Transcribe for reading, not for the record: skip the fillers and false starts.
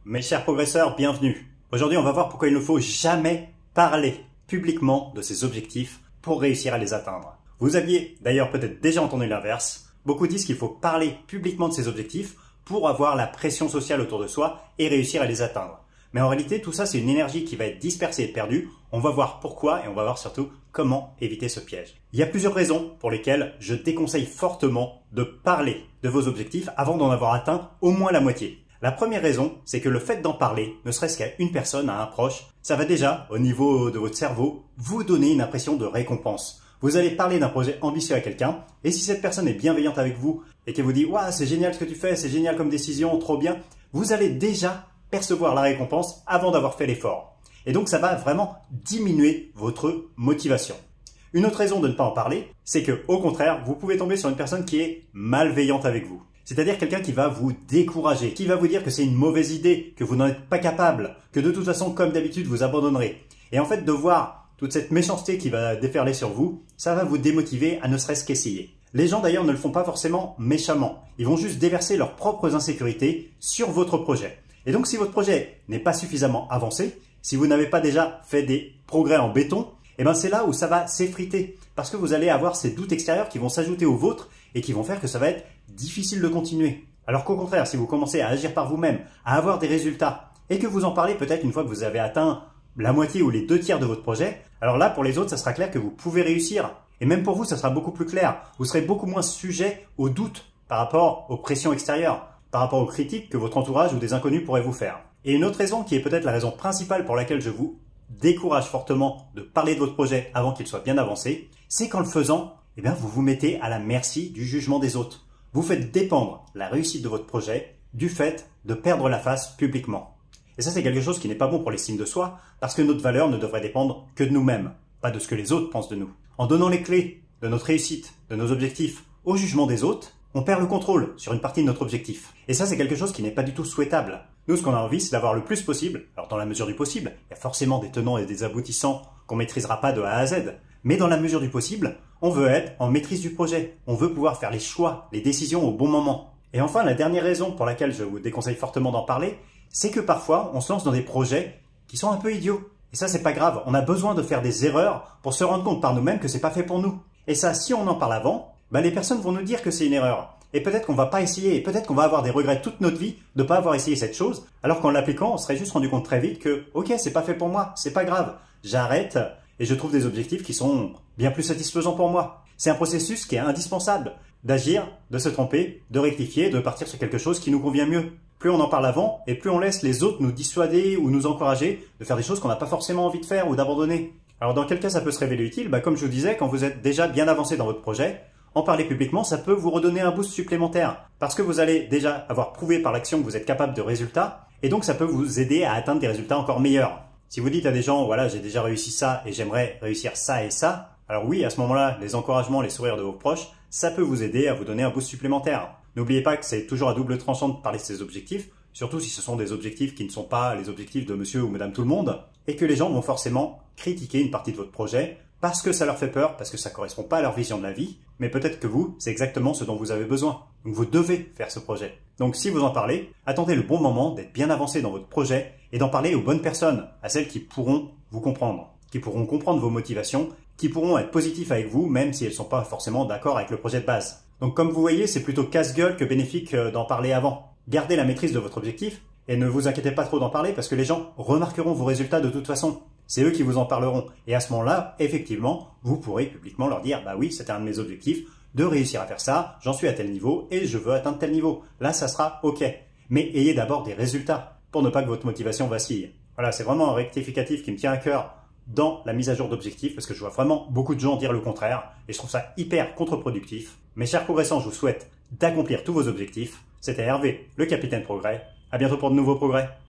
Mes chers progresseurs, bienvenue. Aujourd'hui, on va voir pourquoi il ne faut jamais parler publiquement de ses objectifs pour réussir à les atteindre. Vous aviez d'ailleurs peut-être déjà entendu l'inverse. Beaucoup disent qu'il faut parler publiquement de ses objectifs pour avoir la pression sociale autour de soi et réussir à les atteindre. Mais en réalité, tout ça, c'est une énergie qui va être dispersée et perdue. On va voir pourquoi et on va voir surtout comment éviter ce piège. Il y a plusieurs raisons pour lesquelles je déconseille fortement de parler de vos objectifs avant d'en avoir atteint au moins la moitié. La première raison, c'est que le fait d'en parler, ne serait-ce qu'à une personne, à un proche, ça va déjà, au niveau de votre cerveau, vous donner une impression de récompense. Vous allez parler d'un projet ambitieux à quelqu'un, et si cette personne est bienveillante avec vous, et qu'elle vous dit « Waouh, c'est génial ce que tu fais, c'est génial comme décision, trop bien », vous allez déjà percevoir la récompense avant d'avoir fait l'effort. Et donc ça va vraiment diminuer votre motivation. Une autre raison de ne pas en parler, c'est que, au contraire, vous pouvez tomber sur une personne qui est malveillante avec vous. C'est-à-dire quelqu'un qui va vous décourager, qui va vous dire que c'est une mauvaise idée, que vous n'en êtes pas capable, que de toute façon, comme d'habitude, vous abandonnerez. Et en fait, de voir toute cette méchanceté qui va déferler sur vous, ça va vous démotiver à ne serait-ce qu'essayer. Les gens d'ailleurs ne le font pas forcément méchamment. Ils vont juste déverser leurs propres insécurités sur votre projet. Et donc si votre projet n'est pas suffisamment avancé, si vous n'avez pas déjà fait des progrès en béton, eh ben c'est là où ça va s'effriter. Parce que vous allez avoir ces doutes extérieurs qui vont s'ajouter aux vôtres et qui vont faire que ça va être difficile de continuer. Alors qu'au contraire, si vous commencez à agir par vous-même, à avoir des résultats, et que vous en parlez peut-être une fois que vous avez atteint la moitié ou les 2/3 de votre projet, alors là, pour les autres, ça sera clair que vous pouvez réussir. Et même pour vous, ça sera beaucoup plus clair. Vous serez beaucoup moins sujet aux doutes par rapport aux pressions extérieures, par rapport aux critiques que votre entourage ou des inconnus pourraient vous faire. Et une autre raison, qui est peut-être la raison principale pour laquelle je vous décourage fortement de parler de votre projet avant qu'il soit bien avancé, c'est qu'en le faisant, eh bien, vous vous mettez à la merci du jugement des autres. Vous faites dépendre la réussite de votre projet du fait de perdre la face publiquement. Et ça, c'est quelque chose qui n'est pas bon pour l'estime de soi, parce que notre valeur ne devrait dépendre que de nous-mêmes, pas de ce que les autres pensent de nous. En donnant les clés de notre réussite, de nos objectifs, au jugement des autres, on perd le contrôle sur une partie de notre objectif. Et ça, c'est quelque chose qui n'est pas du tout souhaitable. Nous, ce qu'on a envie, c'est d'avoir le plus possible. Alors, dans la mesure du possible, il y a forcément des tenants et des aboutissants qu'on maîtrisera pas de A à Z. Mais dans la mesure du possible, on veut être en maîtrise du projet. On veut pouvoir faire les choix, les décisions au bon moment. Et enfin, la dernière raison pour laquelle je vous déconseille fortement d'en parler, c'est que parfois, on se lance dans des projets qui sont un peu idiots. Et ça, c'est pas grave. On a besoin de faire des erreurs pour se rendre compte par nous-mêmes que c'est pas fait pour nous. Et ça, si on en parle avant, les personnes vont nous dire que c'est une erreur. Et peut-être qu'on va pas essayer, et peut-être qu'on va avoir des regrets toute notre vie de pas avoir essayé cette chose, alors qu'en l'appliquant, on serait juste rendu compte très vite que, ok, c'est pas fait pour moi, c'est pas grave, j'arrête et je trouve des objectifs qui sont bien plus satisfaisants pour moi. C'est un processus qui est indispensable, d'agir, de se tromper, de rectifier, de partir sur quelque chose qui nous convient mieux. Plus on en parle avant, et plus on laisse les autres nous dissuader ou nous encourager de faire des choses qu'on n'a pas forcément envie de faire ou d'abandonner. Alors dans quel cas ça peut se révéler utile? Comme je vous disais, quand vous êtes déjà bien avancé dans votre projet, en parler publiquement, ça peut vous redonner un boost supplémentaire parce que vous allez déjà avoir prouvé par l'action que vous êtes capable de résultats et donc ça peut vous aider à atteindre des résultats encore meilleurs. Si vous dites à des gens, voilà, j'ai déjà réussi ça et j'aimerais réussir ça et ça, alors oui, à ce moment-là, les encouragements, les sourires de vos proches, ça peut vous aider à vous donner un boost supplémentaire. N'oubliez pas que c'est toujours à double tranchant de parler de ces objectifs, surtout si ce sont des objectifs qui ne sont pas les objectifs de monsieur ou madame tout le monde et que les gens vont forcément critiquer une partie de votre projet parce que ça leur fait peur, parce que ça correspond pas à leur vision de la vie, mais peut-être que vous, c'est exactement ce dont vous avez besoin. Donc vous devez faire ce projet. Donc si vous en parlez, attendez le bon moment d'être bien avancé dans votre projet et d'en parler aux bonnes personnes, à celles qui pourront vous comprendre, qui pourront comprendre vos motivations, qui pourront être positifs avec vous, même si elles ne sont pas forcément d'accord avec le projet de base. Donc comme vous voyez, c'est plutôt casse-gueule que bénéfique d'en parler avant. Gardez la maîtrise de votre objectif et ne vous inquiétez pas trop d'en parler parce que les gens remarqueront vos résultats de toute façon. C'est eux qui vous en parleront. Et à ce moment-là, effectivement, vous pourrez publiquement leur dire « Bah oui, c'était un de mes objectifs, de réussir à faire ça, j'en suis à tel niveau et je veux atteindre tel niveau. » Là, ça sera OK. Mais ayez d'abord des résultats pour ne pas que votre motivation vacille. Voilà, c'est vraiment un rectificatif qui me tient à cœur dans la mise à jour d'objectifs parce que je vois vraiment beaucoup de gens dire le contraire et je trouve ça hyper contre-productif. Mes chers progressants, je vous souhaite d'accomplir tous vos objectifs. C'était Hervé, le capitaine Progrès. À bientôt pour de nouveaux progrès.